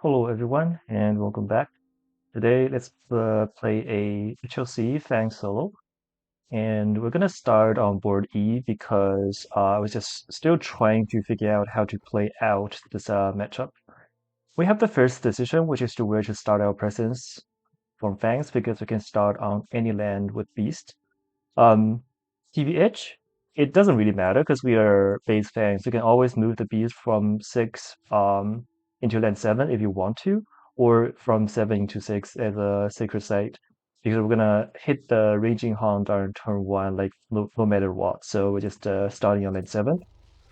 Hello everyone and welcome back. Today let's play a HLC Fangs solo and we're gonna start on board E because I was just still trying to figure out how to play out this matchup. We have the first decision, which is to where to start our presence from Fangs because we can start on any land with Beast. Um, TBH, it doesn't really matter because we are base Fangs. You can always move the Beast from 6 into land 7 if you want to, or from 7 into 6 as a sacred site. Because we're gonna hit the Raging Haunt on turn 1, like no matter what. So we're just starting on land 7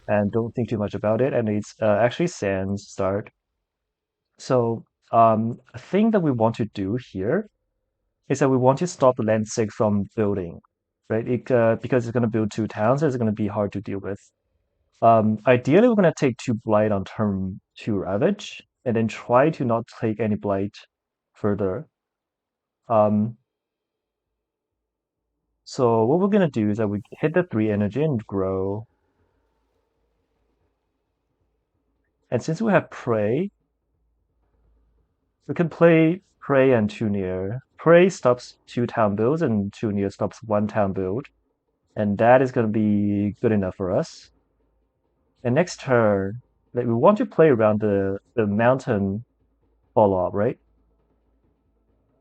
and don't think too much about it. And it's actually Sans start. So a thing that we want to do here is that we want to stop the land 6 from building, right? Because it's going to build 2 towns, it's going to be hard to deal with. Ideally, we're going to take 2 blight on turn 2 ravage, and then try to not take any blight further. Um, so what we're going to do is that we hit the 3 energy and grow. And since we have prey, we can play prey and 2 near. Prey stops 2 town builds, and 2 near stops 1 town build. And that is going to be good enough for us. And next turn, like we want to play around the mountain follow-up, right?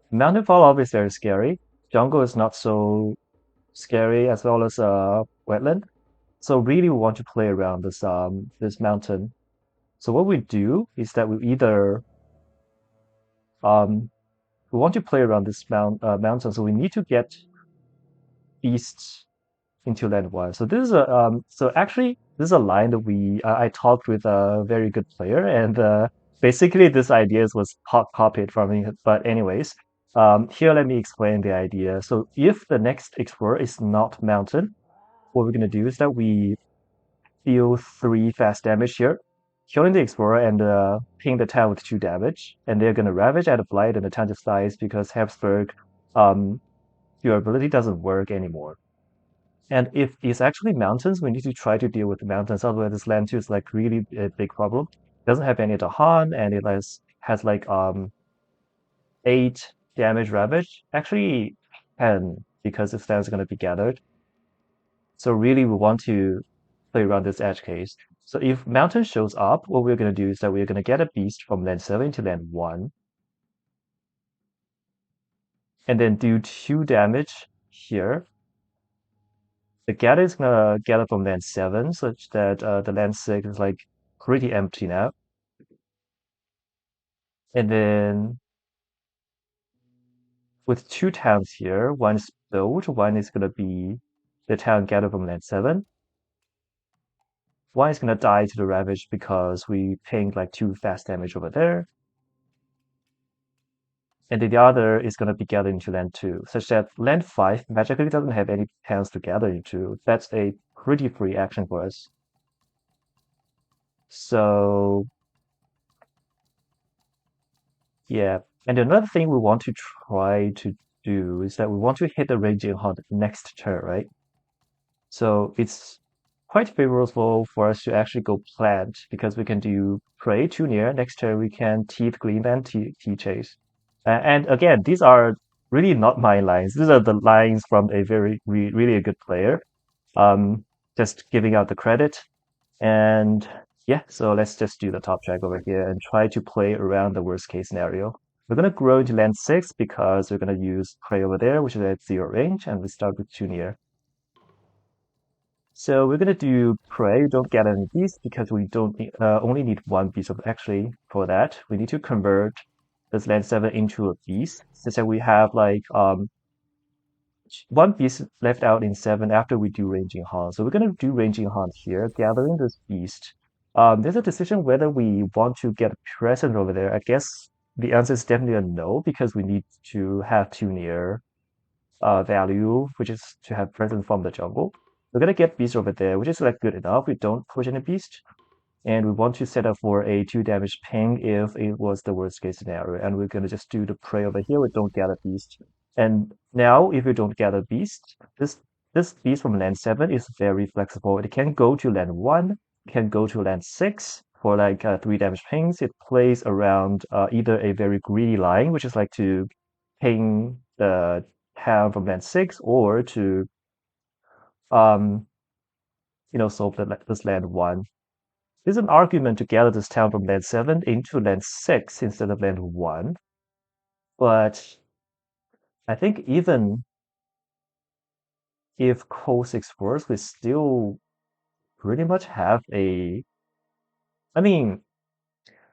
Mountain follow-up is very scary. Jungle is not so scary as well as wetland. So really we want to play around this mountain. So what we do is that we either um we want to play around this mountain, so we need to get east into land one. So this is a so actually this is a line that I talked with a very good player, and basically this idea was copied from me. But anyways, here let me explain the idea. So if the next explorer is not mountain, what we're gonna do is that we deal 3 fast damage here, killing the explorer and ping the town with 2 damage, and they're gonna ravage out of blight, and the town just dies because Habsburg your ability doesn't work anymore. And if it's actually mountains, we need to try to deal with the mountains. Otherwise, this land 2 is like really a big problem. It doesn't have any of the Han, and it has like 8 damage ravage. Actually 10 because the stand is gonna be gathered. So really we want to play around this edge case. So if mountain shows up, what we're gonna do is that we're gonna get a beast from land 7 to land 1. And then do 2 damage here. The gather is gonna gather from land 7, such that the land 6 is like pretty empty now. And then with 2 towns here, one is built, one is gonna be the town gathered from land 7. One is gonna die to the ravage because we pinged like 2 fast damage over there. And then the other is gonna be gathered into land 2, such that land 5 magically doesn't have any towns to gather into. That's a pretty free action for us. So yeah, and another thing we want to try to do is that we want to hit the Raging Hunt next turn, right? So it's quite favorable for us to actually go plant because we can do Prey too near. Next turn we can Teeth Gleam and T-Chase. And again, these are really not my lines. These are the lines from a really a good player. Just giving out the credit. And yeah, so let's just do the top track over here and try to play around the worst case scenario. We're going to grow into land 6 because we're going to use Prey over there, which is at 0 range, and we start with 2 near. So we're going to do Prey, don't get any beast because we don't need, only need 1 beast actually for that. We need to convert this land 7 into a beast, since that we have like 1 beast left out in 7 after we do Raging Hunt. So we're going to do Raging Hunt here, gathering this beast. There's a decision whether we want to get a present over there. I guess the answer is definitely a no, because we need to have 2 near value, which is to have present from the jungle. We're going to get beast over there, which is like good enough. We don't push any beast. And we want to set up for a 2 damage ping if it was the worst case scenario. And we're going to just do the prey over here. We don't get a beast. And now, if we don't get a beast, this beast from land 7 is very flexible. It can go to land 1, it can go to land 6, for like 3 damage pings, it plays around either a very greedy line, which is like to ping the town from land 6, or to um, solve this land 1. There's an argument to gather this town from land 7 into land 6 instead of land 1, but I think even if Coast 6 works, we still pretty much have a. I mean,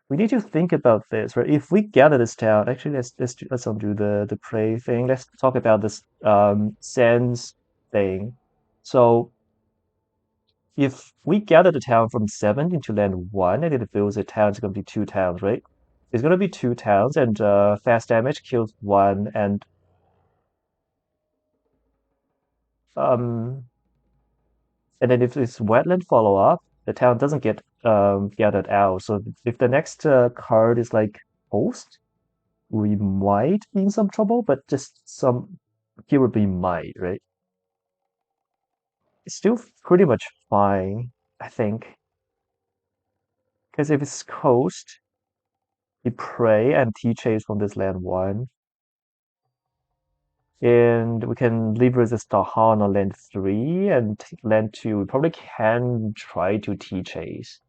we need to think about this, right? If we gather this town, actually, let's undo the prey thing. Let's talk about this sands thing. So if we gather the town from 7 into land 1, and it builds a town, it's going to be 2 towns, right? It's going to be 2 towns, and fast damage kills 1, um, and then if it's wetland follow up, the town doesn't get gathered out. So if the next card is like host, we might be in some trouble, but just some here would be might, right? It's still pretty much fine, I think. Because if it's coast, we pray and T-chase from this land 1. And we can leverage the Stahan on land 3 and land 2. We probably can try to T-chase.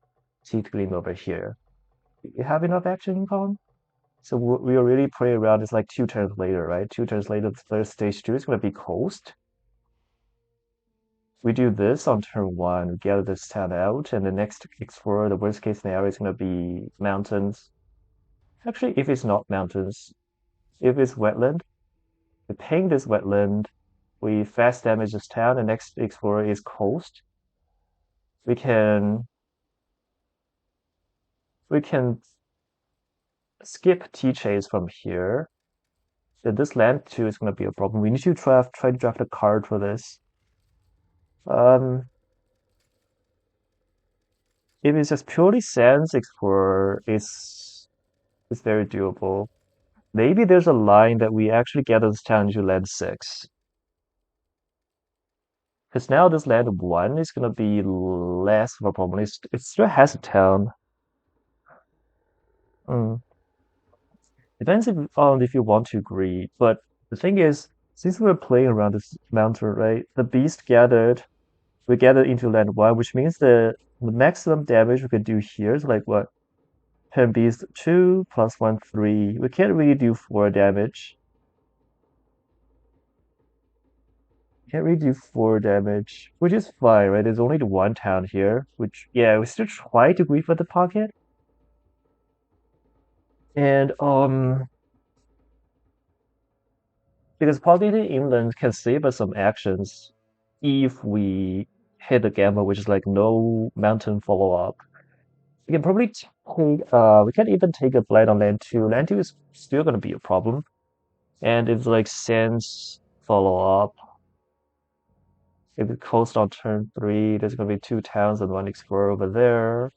T-gleam over here. Do you have enough action in column? So we already play around. It's like 2 turns later, right? 2 turns later, the third stage 2 is going to be coast. We do this on turn 1, we gather this town out, and the next explorer, the worst case scenario is going to be mountains. Actually, if it's not mountains, if it's wetland, we ping this wetland, we fast damage this town, the next explorer is coast. We can skip T-chase from here. So this land too is going to be a problem. We need to try to draft a card for this. If it's just purely Sands Explorer, it's very doable. Maybe there's a line that we actually gather this town into land 6. Because now this land 1 is going to be less of a problem. It still has a town. Mm. Depends if you want to greed. But the thing is, since we're playing around this mountain, right? The beast gathered, we gathered into land 1, which means the maximum damage we can do here is like what? 10 beast 2 plus 1, 3. We can't really do 4 damage. Can't really do 4 damage, which is fine, right? There's only the 1 town here, which, yeah, we still try to grief for the pocket. And, because pocketing inland can save us some actions if we hit the gamma, which is like no mountain follow-up. We can probably take, we can even take a blight on land 2. Land 2 is still going to be a problem. And if like sands follow-up, if it coast on turn 3, there's going to be 2 towns and 1 explorer over there.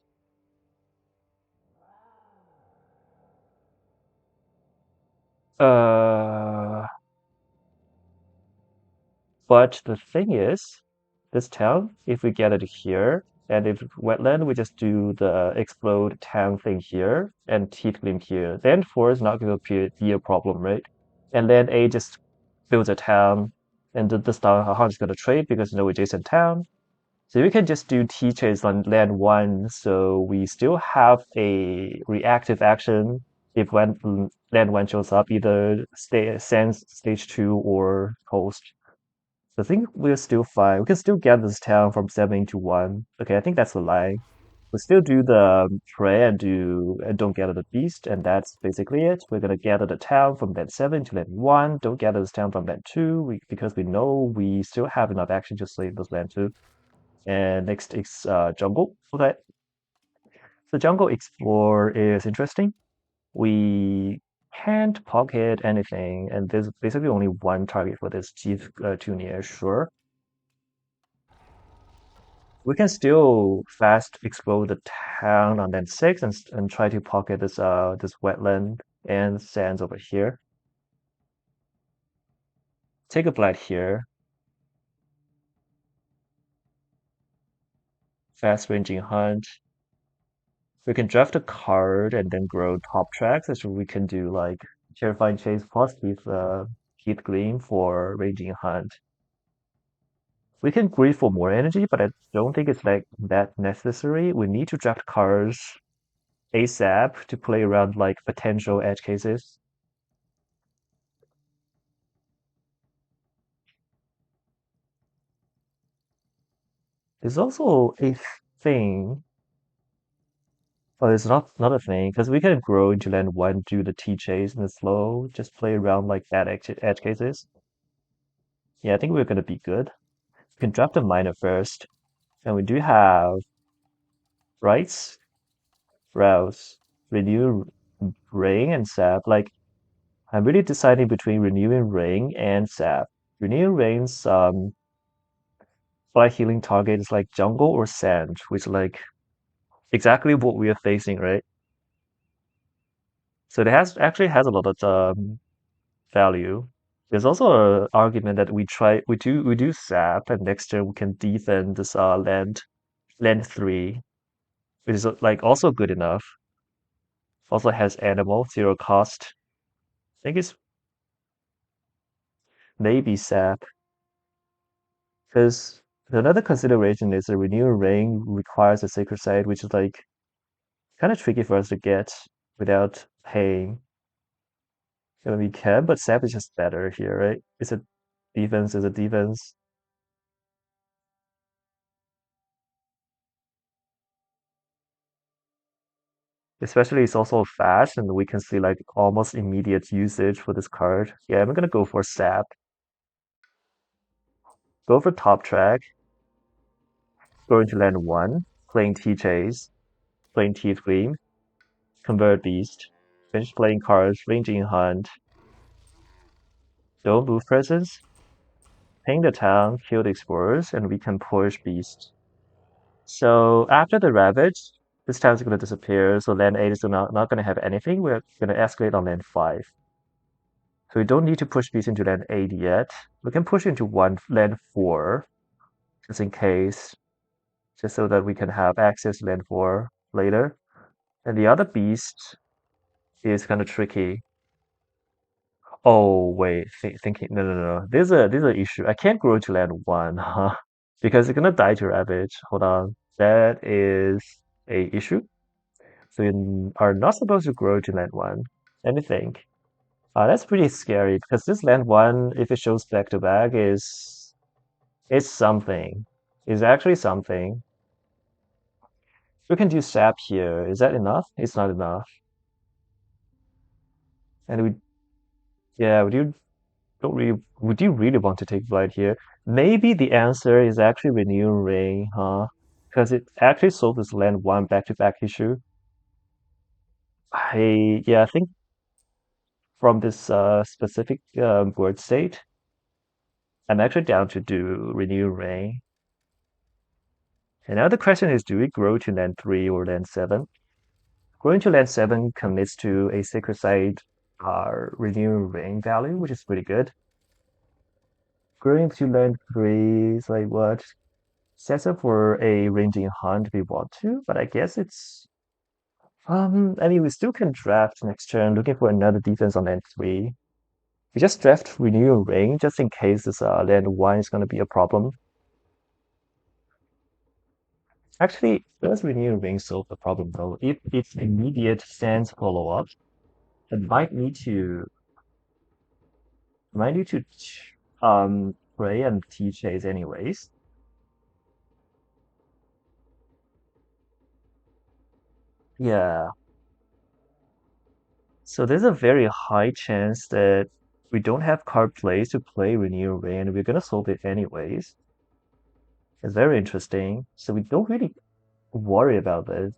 Uh, but the thing is, this town, if we get it here, and if wetland, we just do the explode town thing here and teeth gleam here. Then 4 is not going to be a problem, right? And then A just builds a town, and this town Hahan is going to trade because no adjacent town. So we can just do T-chase on land 1, so we still have a reactive action if when land 1 shows up, either sands stage 2 or coast. So I think we're still fine. We can still get this town from 7 to 1. Okay, I think that's the line. We still do the pray and don't gather the beast, and that's basically it. We're gonna gather the town from land 7 to land 1. Don't gather this town from land 2, because we know we still have enough action to save this land 2. And next is jungle. Okay, so jungle explore is interesting. We can't pocket anything, and there's basically only one target for this chief Junior. Sure, we can still fast explode the town on land 6 and try to pocket this wetland and sands over here. Take a blight here. Fast ranging hunt. We can draft a card and then grow top tracks, so we can do like Terrifying Chase plus Keith Gleam for Raging Hunt. We can greed for more energy, but I don't think it's like that necessary. We need to draft cards ASAP to play around like potential edge cases. There's also a thing, but it's not a thing because we can grow into land one, do the T chase and the slow, just play around like that edge cases. Yeah, I think we're gonna be good. We can draft a miner first, and we do have rights, rouse, renew, ring, and sap. Like I'm really deciding between renewing ring and sap. Renewing ring's fly healing target is like jungle or sand, which is like exactly what we are facing, right? So it has actually has a lot of value. There's also an argument that we do sap, and next turn we can defend this land 3, which is like also good enough. Also has animal, 0 cost. I think it's maybe sap. Because another consideration is the renewal ring requires a sacred site, which is like kind of tricky for us to get without paying. I mean, we can, but sap is just better here, right? It's a defense, is a defense. Especially it's also fast, and we can see like almost immediate usage for this card. Yeah, I'm gonna go for sap. Go for top track. Going to land 1. Playing T chase. Playing T Gleam. Convert beast. Finish playing cards. Ranging hunt. Don't move presence. Ping the town, kill the explorers, and we can push beast. So after the ravage, this town's gonna disappear. So land 8 is not gonna have anything. We're gonna escalate on land 5. So we don't need to push beast into land 8 yet. We can push into land 4, just in case, just so that we can have access to land 4 later. And the other beast is kind of tricky. Oh wait, thinking no. There's a issue. I can't grow to land 1, huh? Because it's gonna die to ravage. Hold on. That is a issue. So you are not supposed to grow to land 1. Let me think. That's pretty scary because this land 1, if it shows back to back, is something. Is actually something. We can do sap here. Is that enough? It's not enough. And yeah, would you really want to take blight here? Maybe the answer is actually renew ring, huh? Because it actually solves this land 1 back-to-back issue. Yeah, I think from this specific word state, I'm actually down to do renew ring. And now the question is, do we grow to land 3 or land 7? Growing to land 7 commits to a sacred site renew ring value, which is pretty good. Growing to land 3 is like what? Sets up for a ranging hunt if we want to, but I guess it's I mean we still can draft next turn looking for another defense on land 3. We just draft renew ring just in case this land 1 is gonna be a problem. Actually, does renew ring solve the problem though? If it's immediate stance follow-up, it might need to pray and T chase anyways. Yeah. So there's a very high chance that we don't have card plays to play Renew Ring, and we're gonna solve it anyways. It's very interesting. So we don't really worry about this.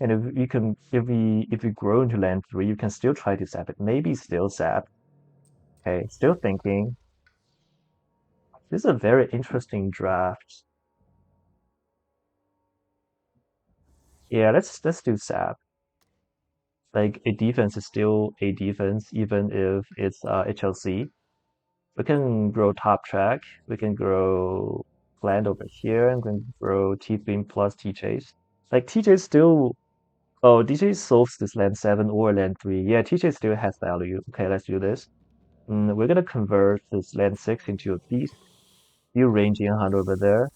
And if we grow into land 3, you can still try to sap it. Maybe still sap. Okay, still thinking. This is a very interesting draft. Yeah, let's do sap. Like a defense is still a defense, even if it's HLC. We can grow top track. We can grow land over here. I'm going to throw T Beam plus T Chase. Like TJ still. Oh, DJ solves this land 7 or land 3. Yeah, TJ still has value. Okay, let's do this. We're gonna convert this land 6 into a beast. You ranging a hunt over there.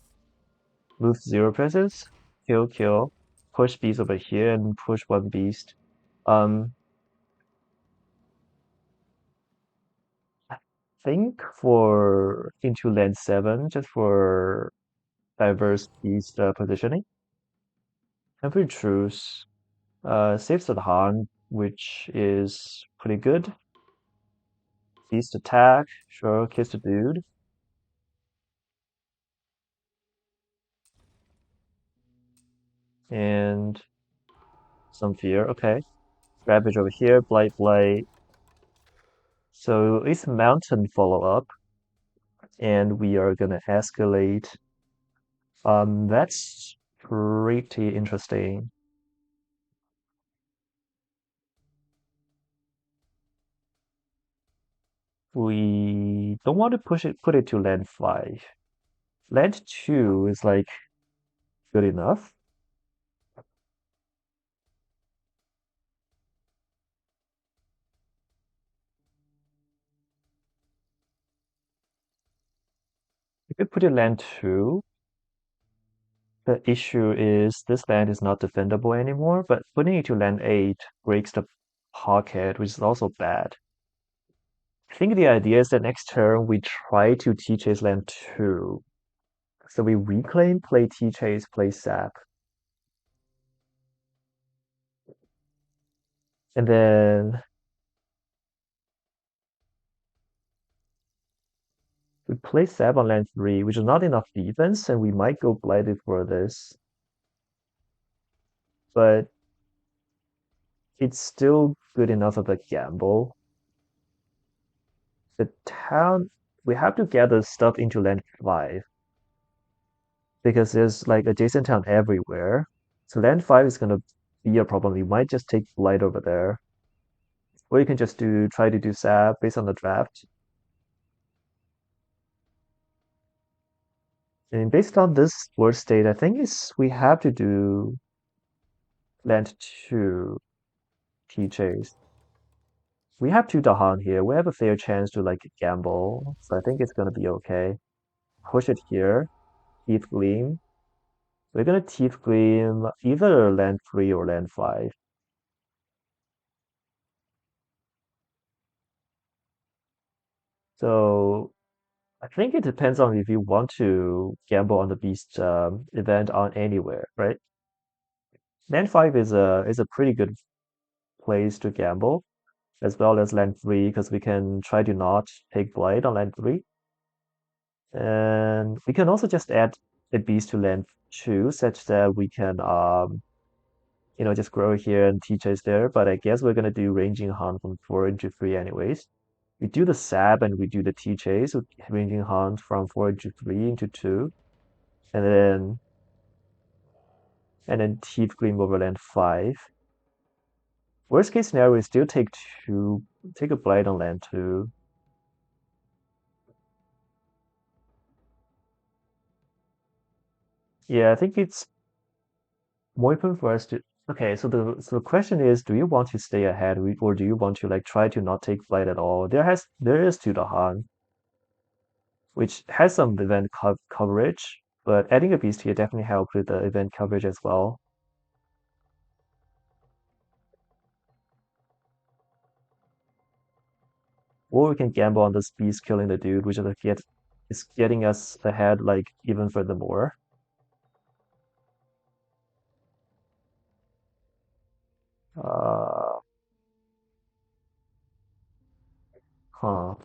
Move 0 presence. Kill, kill. Push beast over here and push one beast. Um, I think for into land 7, just for diverse beast positioning. Temporary Truce saves the Han, which is pretty good. Beast attack, sure, kiss the dude. And some fear, okay. Ravage over here, Blight Blight. So it's mountain follow-up, and we are gonna escalate. That's pretty interesting. We don't want to put it to land 5. Land 2 is like good enough. We could put it land 2. The issue is this land is not defendable anymore, but putting it to land 8 breaks the pocket, which is also bad. I think the idea is that next turn we try to T-Chase land 2. So we reclaim, play T-Chase, play Sap. And then we play Sap on land 3, which is not enough defense, and we might go Blighted for this. But it's still good enough of a gamble. The town, we have to gather stuff into land 5 because there's like adjacent town everywhere. So land 5 is gonna be a problem. We might just take Blight over there. Or you can just try to do Sap based on the draft. And based on this word state, I think we have to do land 2 TJs. We have 2 Dahan here. We have a fair chance to like gamble. So I think it's gonna be okay. Push it here. Teeth Gleam. We're gonna Teeth Gleam either land 3 or land 5. So I think it depends on if you want to gamble on the beast event on anywhere, right? Land 5 is a pretty good place to gamble, as well as land 3, because we can try to not take blight on land 3. And we can also just add a beast to land 2, such that we can just grow here and teach us there. But I guess we're gonna do ranging hunt from 4 into 3 anyways. We do the sab and we do the T chase with ranging hunt from 4 into 3 into 2. And then teeth gleam over land 5. Worst case scenario, we still take a blight on land 2. Yeah, I think it's more important for us to. Okay, so the question is, do you want to stay ahead, or do you want to like try to not take flight at all? There is Tudahan, which has some event coverage, but adding a beast here definitely helps with the event coverage as well. Or we can gamble on this beast killing the dude, which is getting us ahead like even furthermore. Uh, huh.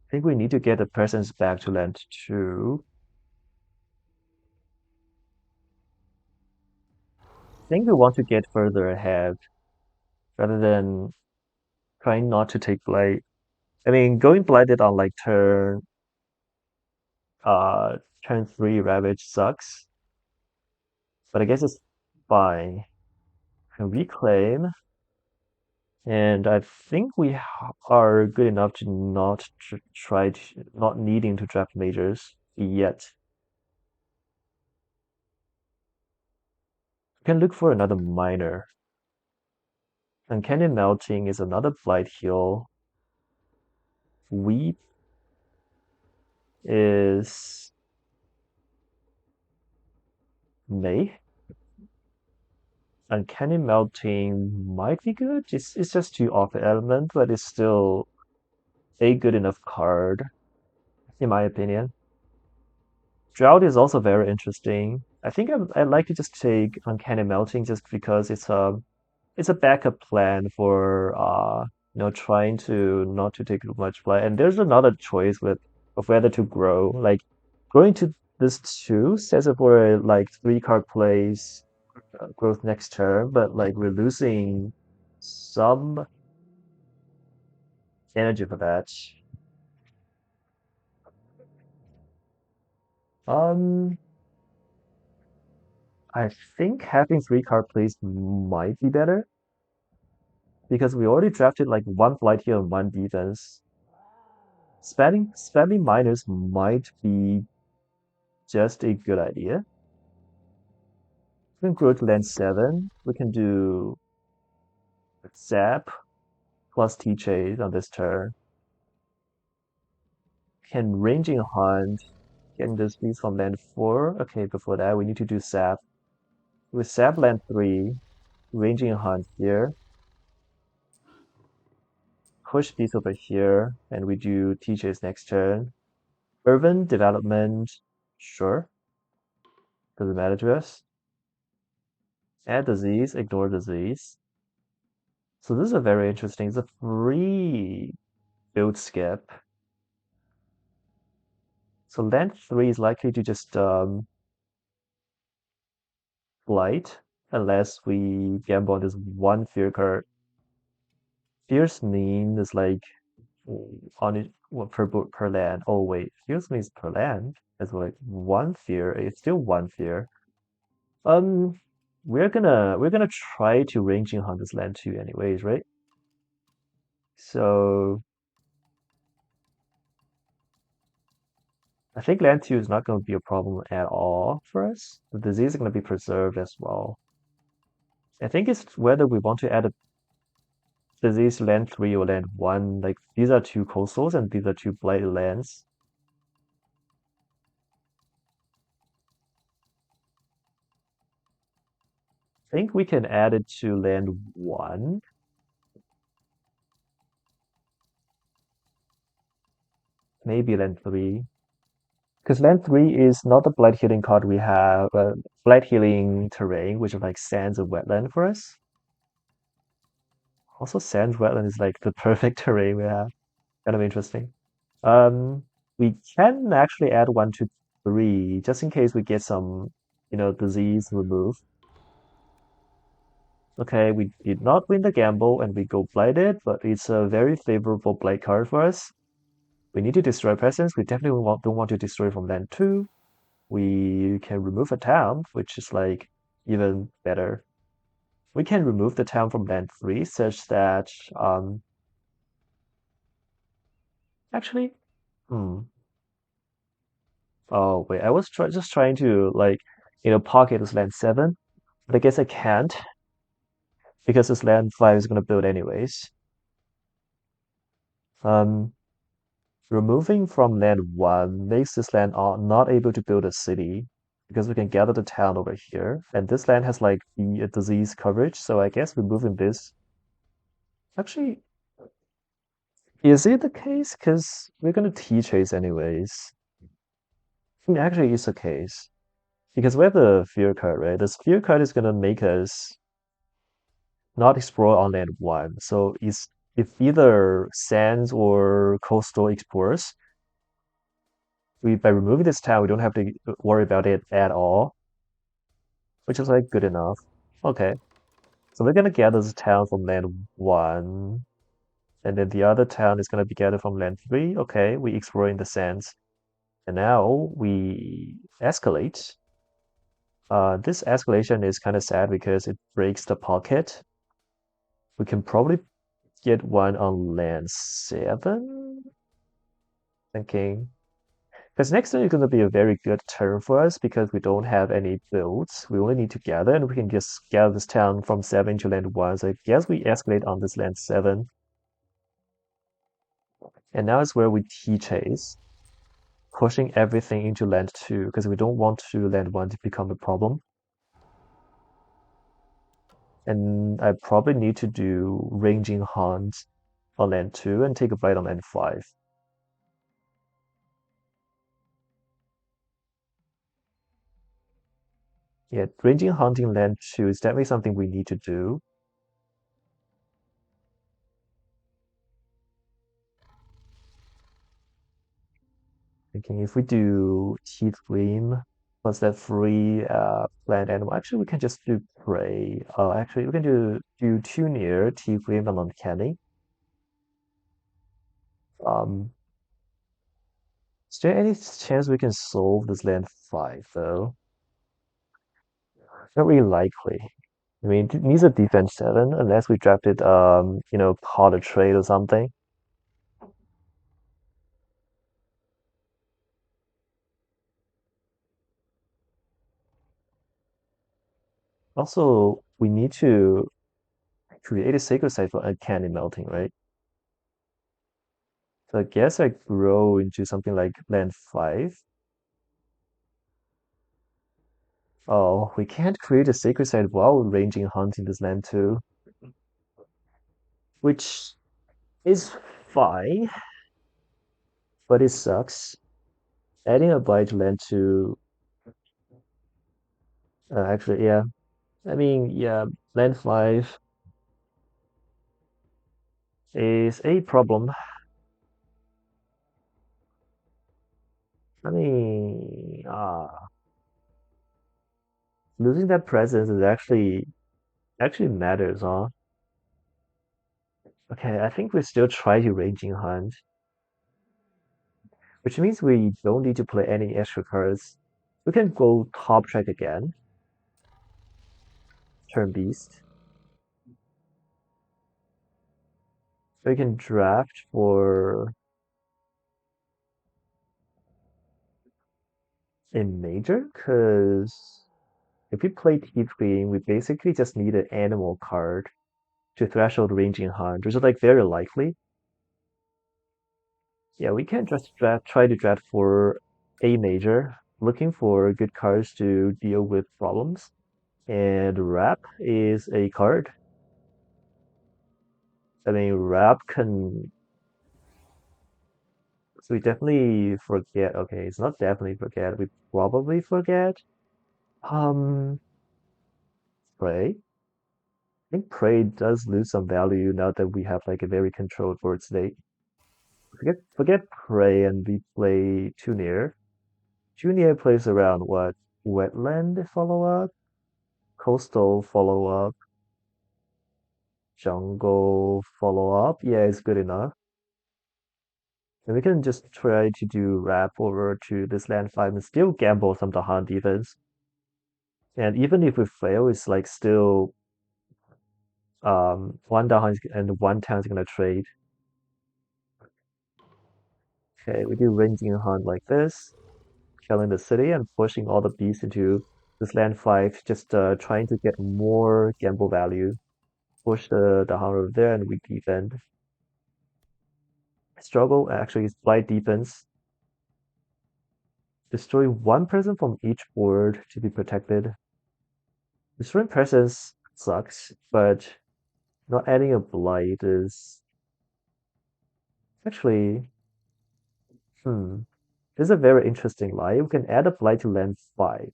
I think we need to get the presence back to land 2. I think we want to get further ahead rather than trying not to take blight. I mean, going blighted on like uh turn 3 ravage sucks, but I guess it's fine. Can reclaim. And I think we are good enough to not try to, not needing to draft majors yet. We can look for another minor. Uncanny Melting is another Blight Heal. Weep is May. Uncanny Melting might be good. It's just too off element, but it's still a good enough card, in my opinion. Drought is also very interesting. I think I'd like to just take Uncanny Melting just because it's a backup plan for trying to not to take too much play. And there's another choice with of whether to grow. Like growing to this two says it for like 3 card plays growth next turn, but like we're losing some energy for that. Um, I think having 3 card plays might be better because we already drafted like one flight here and one defense. Spamming miners might be just a good idea. We can grow to land 7. We can do Zap plus T-Chase on this turn. Can Ranging Hunt getting this piece from land 4. Okay, before that we need to do Zap. With Zap land 3, Ranging Hunt here. Push piece over here, and we do T-Chase next turn. Urban Development, sure. Doesn't matter to us. Add Disease, ignore Disease. So this is a very interesting. It's a free build skip. So land 3 is likely to just blight unless we gamble on this one fear card. Fierce mean is like on it per land. Oh wait, fierce means per land. It's like one fear. It's still one fear. Um, we're gonna try to ranging hunt this land too, anyways, right? So I think land 2 is not going to be a problem at all for us. The disease is going to be preserved as well. I think it's whether we want to add a disease to land 3 or land 1. Like, these are 2 coastals and these are 2 blighted lands. I think we can add it to land 1. Maybe land 3. Because land 3 is not the blight healing card we have, blight healing terrain, which is like sands and wetland for us. Also, sands wetland is like the perfect terrain we have. Kind of interesting. Um, we can actually add 1 to 3 just in case we get some, disease removed. Okay, we did not win the gamble and we go blighted, but it's a very favorable blight card for us. We need to destroy presence. We definitely don't want to destroy from land 2. We can remove a town, which is like even better. We can remove the town from land 3 such that actually hmm. Oh wait, I was just trying to like pocket this land 7, but I guess I can't because this land 5 is gonna build anyways. Um Removing from land 1 makes this land not able to build a city because we can gather the town over here. And this land has like the disease coverage, so I guess removing this. Actually, is it the case? Because we're gonna T-Chase anyways. Actually, it's the case. Because we have the fear card, right? The fear card is gonna make us not explore on land 1. So it's if either sands or coastal explorers, we by removing this town, we don't have to worry about it at all, which is like good enough. Okay, so we're gonna gather this town from land 1, and then the other town is gonna be gathered from land 3. Okay, we exploring the sands, and now we escalate. This escalation is kind of sad because it breaks the pocket. We can probably get one on land 7? Thinking. Because next turn is going to be a very good turn for us because we don't have any builds. We only need to gather, and we can just gather this town from 7 to land 1. So I guess we escalate on this land 7. And now is where we T-chase, pushing everything into land 2 because we don't want to land 1 to become a problem. And I probably need to do ranging hunt on land 2 and take a bite on land 5. Yeah, ranging hunting land 2 is definitely something we need to do. Thinking if we do Teeth Gleam plus that free plant animal, actually we can just do Prey. Actually we can do two near Teeth Gleam and Uncanny. Um, is there any chance we can solve this land 5 though? Not really likely. I mean, it needs a defense 7 unless we drafted Pot of Trade or something. Also, we need to create a sacred site for Uncanny Melting, right? So I guess I grow into something like land 5. Oh, we can't create a sacred site while ranging hunting this land too, which is fine, but it sucks. Adding a blight land to actually, yeah. I mean, yeah, land 5 is a problem. I mean, losing that presence is actually matters, huh? Okay, I think we still try to ranging hunt, which means we don't need to play any extra cards. We can go top track again, turn beast. We can draft for a major, because if we play Teeth Queen, we basically just need an animal card to threshold ranging hunt, which is like very likely. Yeah, we can just try to draft for a major, looking for good cards to deal with problems. And Wrap is a card. I mean, Wrap can. So we definitely forget. Okay, it's not definitely forget. We probably forget. Um, Prey. I think Prey does lose some value now that we have like a very controlled board state. Forget Prey and we play Tunir. Tunir plays around what? Wetland follow up, coastal follow up, jungle follow up. Yeah, it's good enough. And we can just try to do wrap over to this land 5 and still gamble some Dahan defense. And even if we fail, it's like still one Dahan and one town is gonna trade. Okay, we do ranging hunt like this, killing the city and pushing all the beasts into this land 5, just trying to get more gamble value. Push the Dahan over there and we defend. Struggle actually is blight defense. Destroy one person from each board to be protected. Destroying presence sucks, but not adding a blight is actually, this is a very interesting lie. We can add a blight to land 5.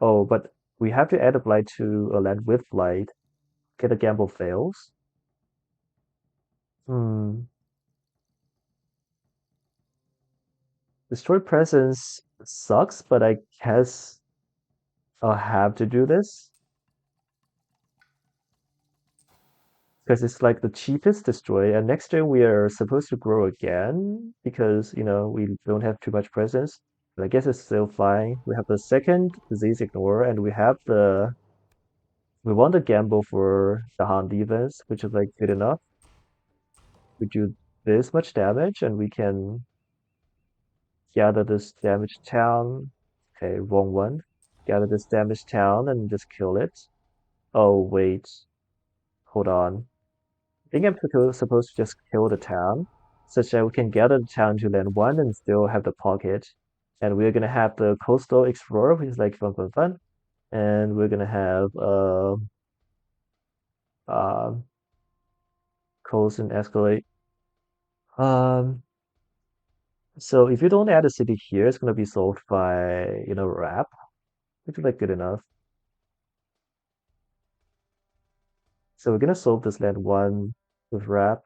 Oh, but we have to add a blight to a land with blight. Get a gamble fails. Hmm. Destroy presence sucks, but I guess I'll have to do this. Because it's like the cheapest destroy, and next turn we are supposed to grow again because we don't have too much presence. But I guess it's still fine. We have the second disease ignore, and we have the we want to gamble for the Han defense, which is like good enough. We do this much damage, and we can gather this damaged town. Okay, wrong one. Gather this damaged town and just kill it. Oh, wait. Hold on. I think I'm supposed to just kill the town, such that we can gather the town to land one and still have the pocket. And we're gonna have the coastal explorer, which is like fun, fun, fun. And we're gonna have uh, coast and escalate. Um, so if you don't add a city here, it's gonna be solved by wrap, which is like good enough. So we're gonna solve this land one with wrap.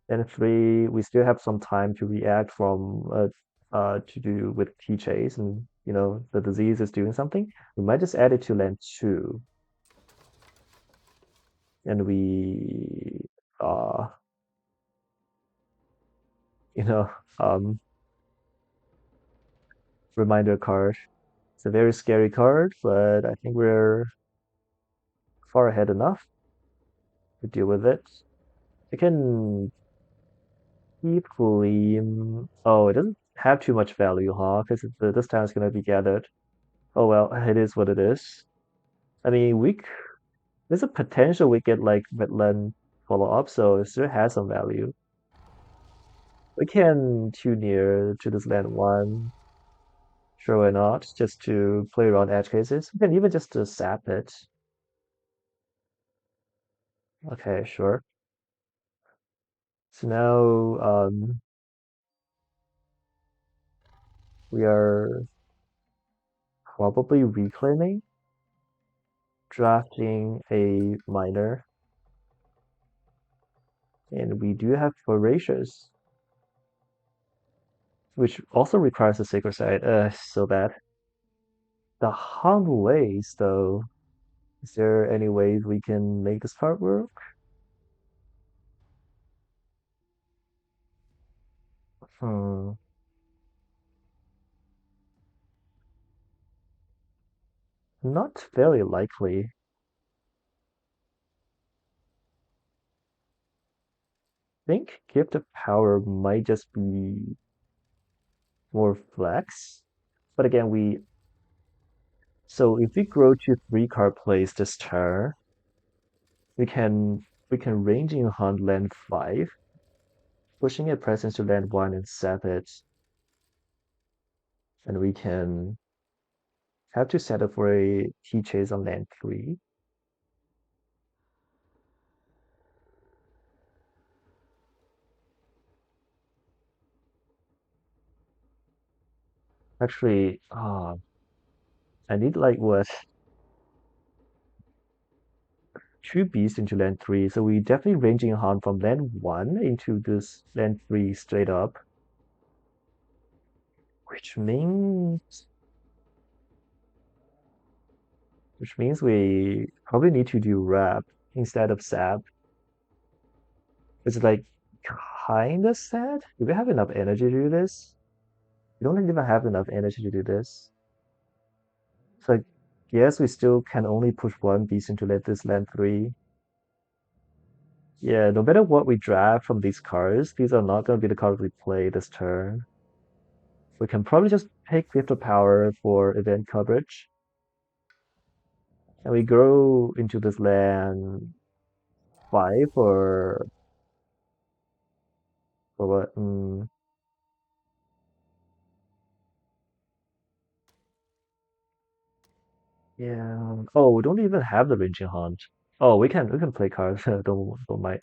And three, we still have some time to react from to do with T chase, and the disease is doing something. We might just add it to land two, and we uh you know um reminder card. It's a very scary card, but I think we're far ahead enough to deal with it. I can keep Gleam. Oh, it doesn't have too much value, huh? Because this time it's gonna be gathered. Oh well, it is what it is. I mean, there's a potential we get like Midland follow up, so it still has some value. We can too near to this land one. Sure, why not? Just to play around edge cases. We can even just sap it. Okay, sure. So now we are probably reclaiming, drafting a miner, and we do have voracious, which also requires a sacred site. So bad. The Han ways, though. Is there any way we can make this part work? Hmm, not very likely. I think gift of power might just be more flex. But again, so if we grow to three card plays this turn, we can range in hunt land five, pushing a presence to land one and sap it, and we can have to set up for a T chase on land three. Actually, I need like what, two beasts into land three, so we definitely ranging hunt from land one into this land three straight up, which means we probably need to do wrap instead of sap. It's like kind of sad. Do we have enough energy to do this? We don't even have enough energy to do this. So yes, we still can only push one beast into let this land three. Yeah, no matter what we draft from these cards, these are not going to be the cards we play this turn. We can probably just pick Gift of Power for event coverage. And we grow into this land five for what? Yeah. Oh, we don't even have the ranging hunt. Oh, we can play cards. Don't mind.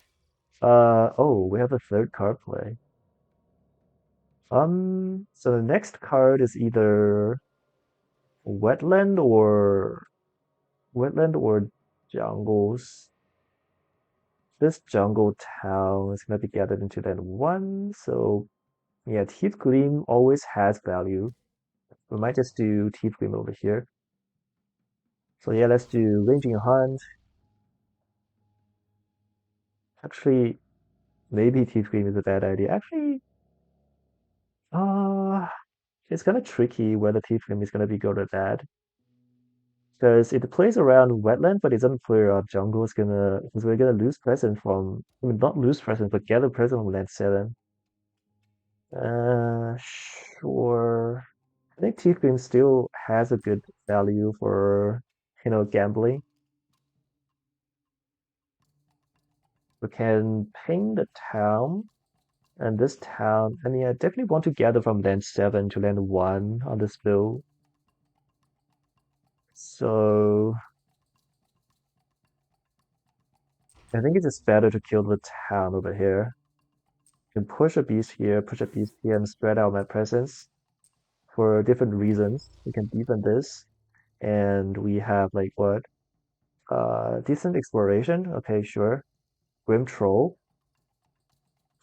Oh, we have a third card play. So the next card is either wetland or wetland or jungles. This jungle town is gonna be gathered into that one. So yeah, Teeth Gleam always has value. We might just do Teeth Gleam over here. So yeah, let's do ranging hunt. Actually, maybe Teeth Gleam is a bad idea. Actually, uh it's kind of tricky whether Teeth Gleam is gonna be good or bad. Because it plays around wetland, but it doesn't play around jungle. It's gonna because we're gonna lose present from I mean not lose present, but gather present from land 7. Sure. I think Teeth Green still has a good value for gambling. We can ping the town, and this town. I mean, I definitely want to gather from land 7 to land 1 on this build. So I think it's just better to kill the town over here. You can push a beast here, push a beast here, and spread out my presence for different reasons. We can deepen this, and we have like what? Decent exploration. Okay, sure. Grim Troll.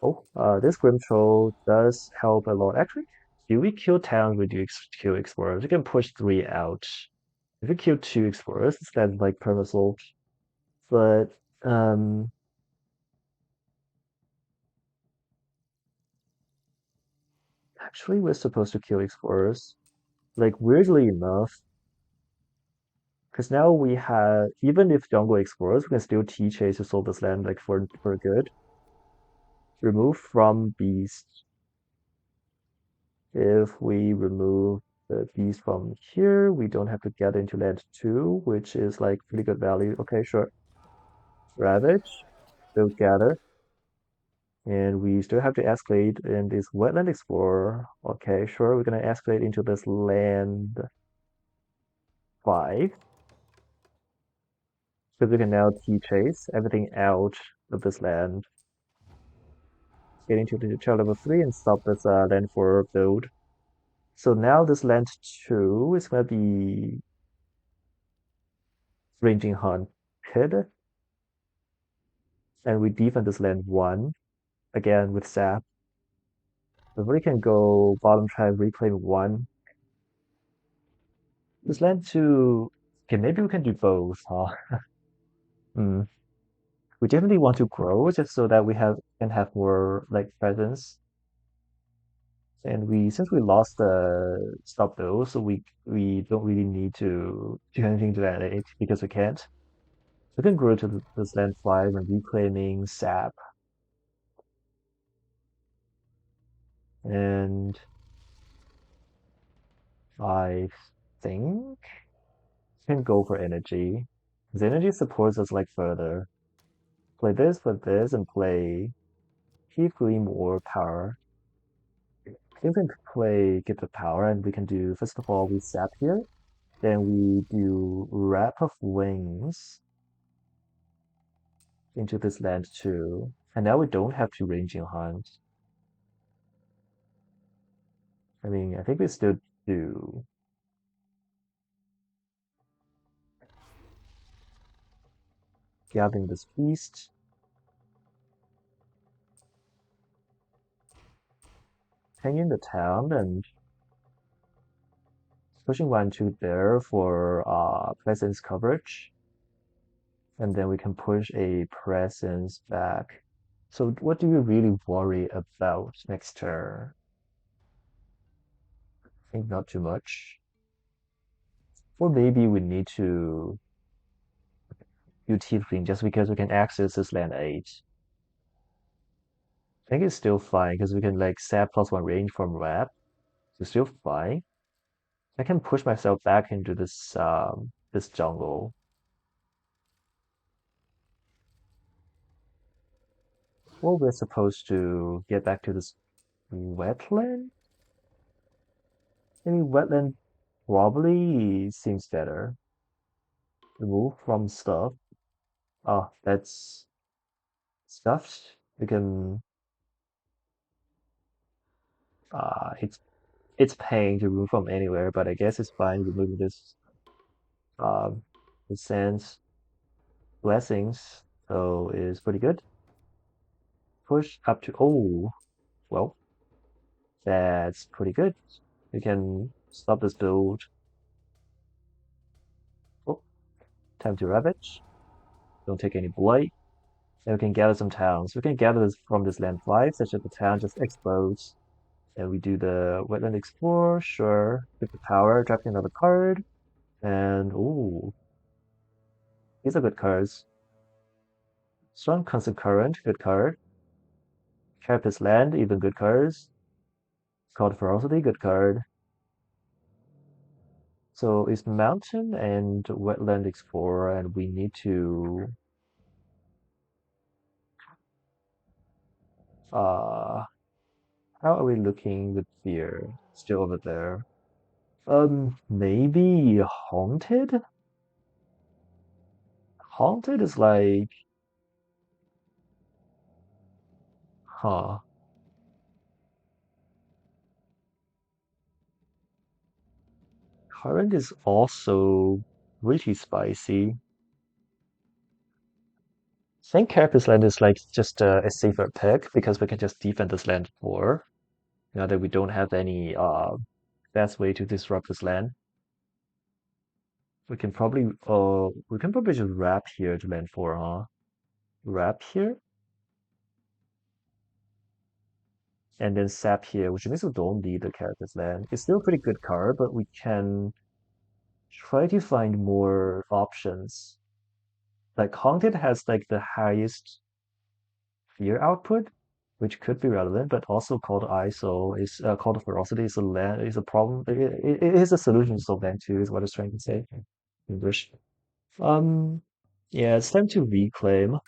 Oh, this Grim Troll does help a lot. Actually, do we kill towns? We do kill explorers. We can push 3 out. If we kill 2 explorers, it's then like permasol. But um, actually, we're supposed to kill explorers. Like weirdly enough, because now we have even if jungle explorers, we can still T chase to solve this land like for good. Remove from beast. If we remove the beast from here, we don't have to get into land 2, which is like pretty good value. Okay, sure. Ravage, still gather. And we still have to escalate in this wetland explorer. Okay, sure. We're gonna escalate into this land 5. Because we can now T chase everything out of this land. Get into the child level 3 and stop this land 4 build. So now this land 2 is gonna be ranging hunted. And we defend this land 1 again with sap. If we can go bottom try reclaim 1. This land 2. Okay, maybe we can do both, huh? Hmm. We definitely want to grow just so that we can have more like presence. And since we lost the stop those, so we don't really need to do anything to that 8 because we can't. We can grow to this land 5 and reclaiming sap. And I think we can go for energy. Because energy supports us like further. Play this with this and play Keep Green more power. I think we can play get the power and we can do first of all we sap here. Then we do Wrap of Wings into this land too. And now we don't have to ranging hunt. I mean, I think we still do. Gathering this beast. Hanging the town and pushing 1-2 there for presence coverage. And then we can push a presence back. So what do you really worry about next turn? I think not too much. Or maybe we need to do Tiefling just because we can access this land 8. I think it's still fine because we can like sap +1 range from Wrap. So still fine. I can push myself back into this jungle. Well, we're supposed to get back to this wetland? Maybe wetland probably seems better. Remove from stuff. Oh, that's stuffed. We can it's paying to remove from anywhere, but I guess it's fine removing this um the sands blessings. So is pretty good. Push up to well, that's pretty good. We can stop this build. Oh, time to ravage. Don't take any blight. And we can gather some towns. We can gather this from this land 5, such that the town just explodes. And we do the wetland explore, sure. With the power, drafting another card. And ooh, these are good cards. Strong Constant Current, good card. Carapace Land, even good cards. Called Ferocity, good card. So it's Mountain and Wetland Explorer, and we need to uh how are we looking with fear? Still over there. Maybe Haunted? Haunted is like, huh. Current is also really spicy. I think Carapace Land is like just a safer pick because we can just defend this land more. Now that we don't have any best way to disrupt this land. We can probably just wrap here to land 4, huh? Wrap here and then sap here, which means we don't need the Carapace Land. It's still a pretty good card, but we can try to find more options. Like Haunted has like the highest fear output, which could be relevant, but also called ISO is called ferocity is a land is a problem. It is a solution to land too, is what it's trying to say in English. Um, yeah, it's time to reclaim,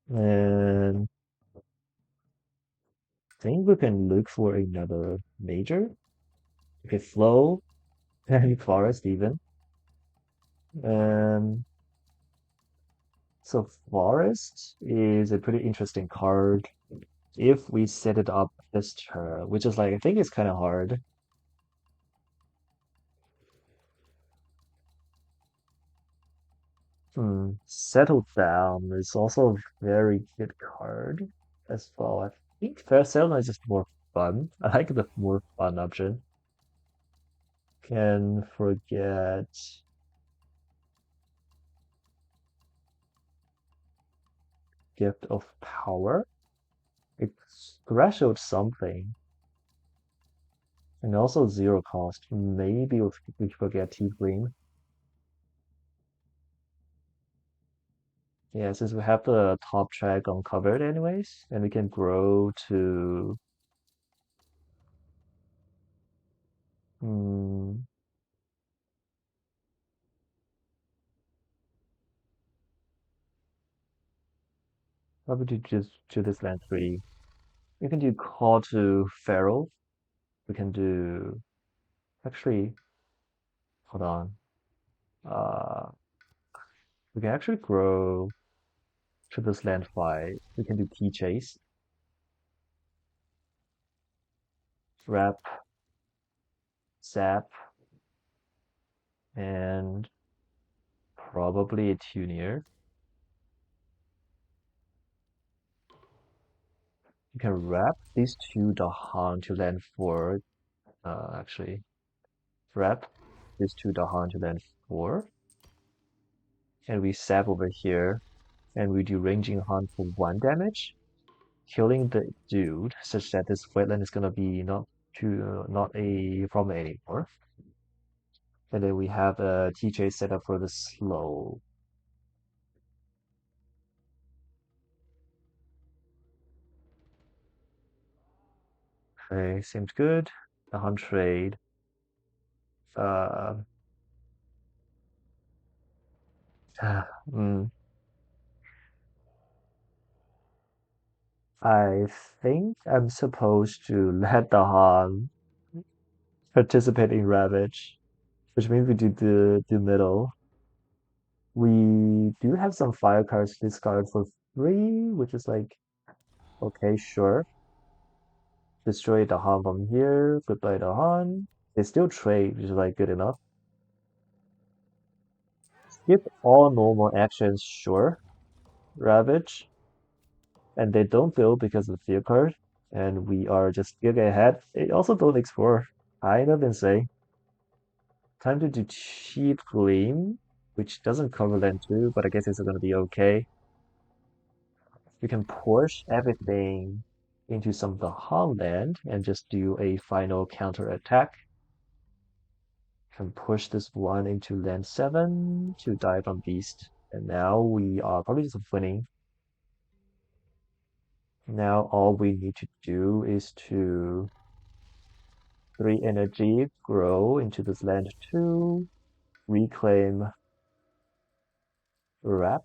and I think we can look for another major. Okay, flow and forest even. Um, so forest is a pretty interesting card if we set it up this turn, which is like I think it's kind of hard. Settle Down is also a very good card as well. I think Fair Sailor is just more fun. I like the more fun option. Can forget Gift of Power. It's threshold something. And also zero cost. Maybe we forget T-Green. Yeah, since we have the top track uncovered anyways, and we can grow to hmm, probably do just to this land 3. We can do Call to Feral. We can do actually hold on. Uh we can actually grow to this land 5. We can do Key Chase, Wrap, Zap, and probably a Tunier. You can wrap these two Dahan to land 4. Actually, wrap these two Dahan to land 4. And we sap over here. And we do ranging hunt for 1 damage, killing the dude, such that this wetland is gonna be not a problem anymore. And then we have a TJ set up for the slow. Okay, seems good. The hunt trade. Uh, mm, I think I'm supposed to let the Han participate in Ravage, which means we do the middle. We do have some fire cards discard for free, which is like, okay, sure. Destroy the Han from here. Goodbye the Han. They still trade, which is like good enough. Skip all normal actions, sure. Ravage. And they don't build because of the fear card. And we are just giga ahead. They also don't explore. Kind of insane. Time to do Cheap Gleam, which doesn't cover land 2, but I guess it's gonna be okay. We can push everything into some of the Han land and just do a final counter attack. Can push this one into land 7 to dive on beast. And now we are probably just winning. Now all we need to do is to 3 energy, grow into this land 2, reclaim wrap,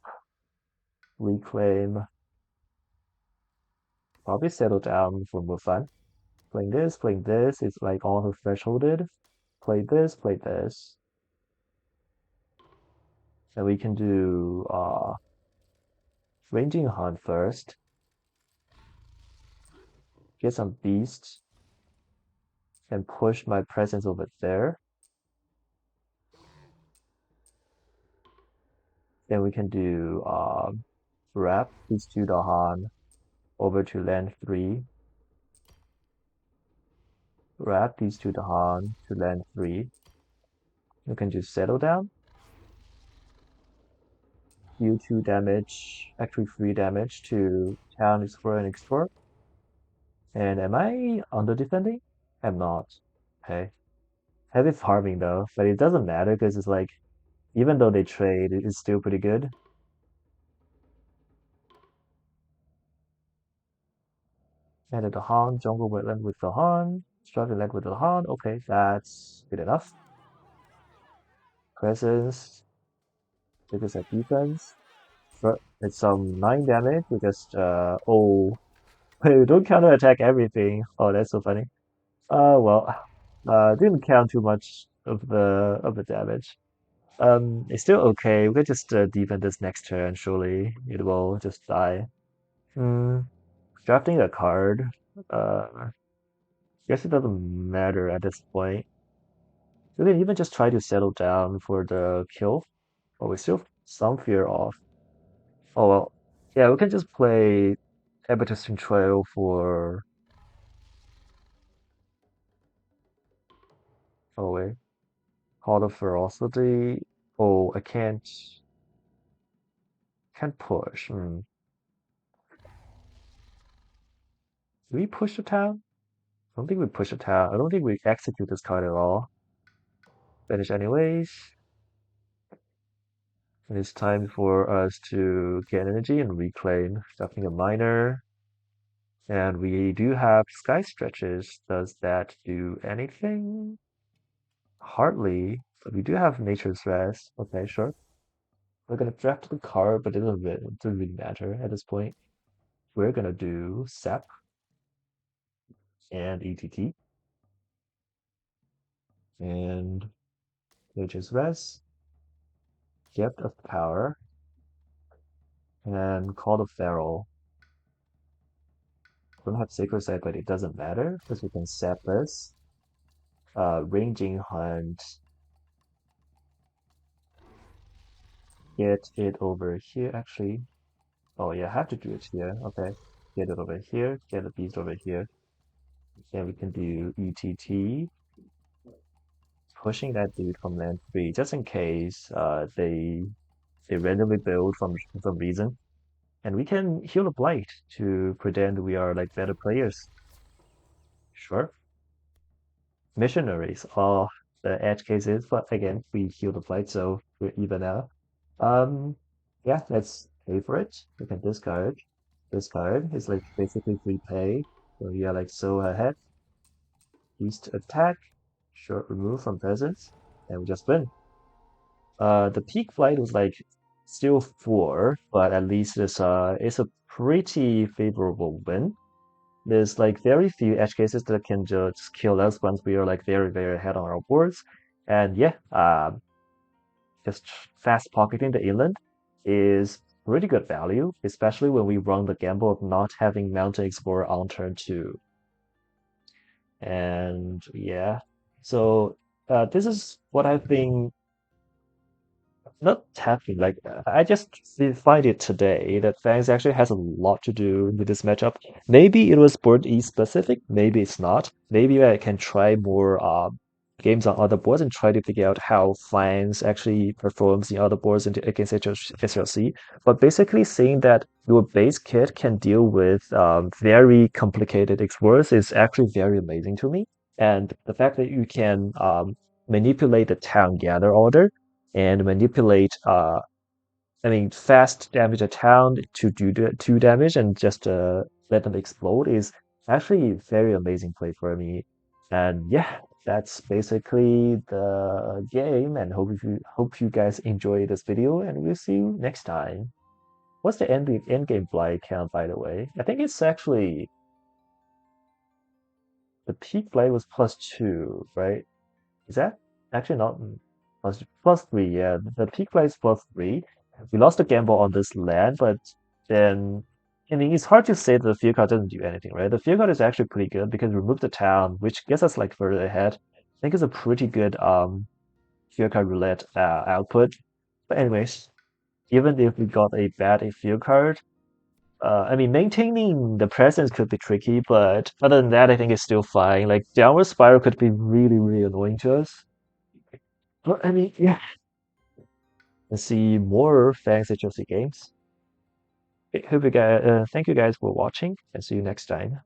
reclaim, probably settle down for more fun. Playing this, it's like all her thresholded. Play this. And we can do ranging hunt first. Get some beasts and push my presence over there. Then we can do wrap these two Dahan over to land 3. Wrap these two Dahan to land 3. We can just settle down. Deal 2 damage, actually 3 damage to town explorer and explorer. And am I under defending? I'm not. Okay. Heavy farming though, but it doesn't matter because it's like even though they trade, it's still pretty good. Added the Han, jungle wetland with the Han, structure leg with the Han. Okay, that's good enough. Presence, because of defense. It's some 9 damage. We just oh, we don't counter attack everything. Oh, that's so funny. Well, didn't count too much of the damage. It's still okay. We can just defend this next turn. Surely it will just die. Hmm. Drafting a card. Guess it doesn't matter at this point. We can even just try to settle down for the kill. Oh, we still have some fear off. Oh well. Yeah, we can just play Habitus Trail for. Oh wait. Call of Ferocity. Oh, I can't push. Do we push the town? I don't think we push the town. I don't think we execute this card at all. Finish anyways. And it's time for us to get energy and reclaim. Stuffing a miner. And we do have sky stretches. Does that do anything? Hardly. But we do have nature's rest. Okay, sure. We're gonna draft the card, but it doesn't really matter at this point. We're gonna do sap and ETT and nature's rest, gift of power, and call the feral. We don't have sacred sight, but it doesn't matter because we can sap this. Ranging hunt. Get it over here, actually. Oh yeah, I have to do it here. Okay. Get it over here, get the beast over here. Then we can do ETT, pushing that dude from land 3, just in case they randomly build for some reason. And we can heal the blight to pretend we are like better players. Sure. Missionaries are the edge cases, but again, we heal the blight, so we're even now. Yeah, let's pay for it. We can discard. Discard is like basically free pay. So yeah, like so ahead. Beast attack. Short remove from presence. And we just win. The peak flight was like still 4, but at least it's a pretty favorable win. There's like very few edge cases that can just kill us once we are like very, very ahead on our boards. And yeah, just fast pocketing the inland is pretty good value, especially when we run the gamble of not having Mountain Explorer on turn 2. And yeah, so this is what I've been not happy. Like I just find it today that Fangs actually has a lot to do with this matchup. Maybe it was board E specific, maybe it's not. Maybe I can try more games on other boards and try to figure out how Fangs actually performs in other boards against HLC. But basically saying that your base kit can deal with very complicated explorers is actually very amazing to me. And the fact that you can manipulate the town gather order and manipulate fast damage a town to do the 2 damage and just let them explode is actually very amazing play for me. And yeah, that's basically the game. And hope you guys enjoy this video, and we'll see you next time. What's the end game blight count, by the way? I think it's actually the peak blight was +2, right? Is that actually not plus 3? Yeah, the peak blight is +3. We lost the gamble on this land, but then it's hard to say that the field card doesn't do anything, right? The field card is actually pretty good because remove the town, which gets us like further ahead. I think it's a pretty good field card roulette output. But anyways, even if we got a bad field card, maintaining the presence could be tricky, but other than that, I think it's still fine. Like downward spiral could be really, really annoying to us. But yeah. Let's see more Fangs HLC games. Okay, hope you guys, thank you guys for watching, and see you next time.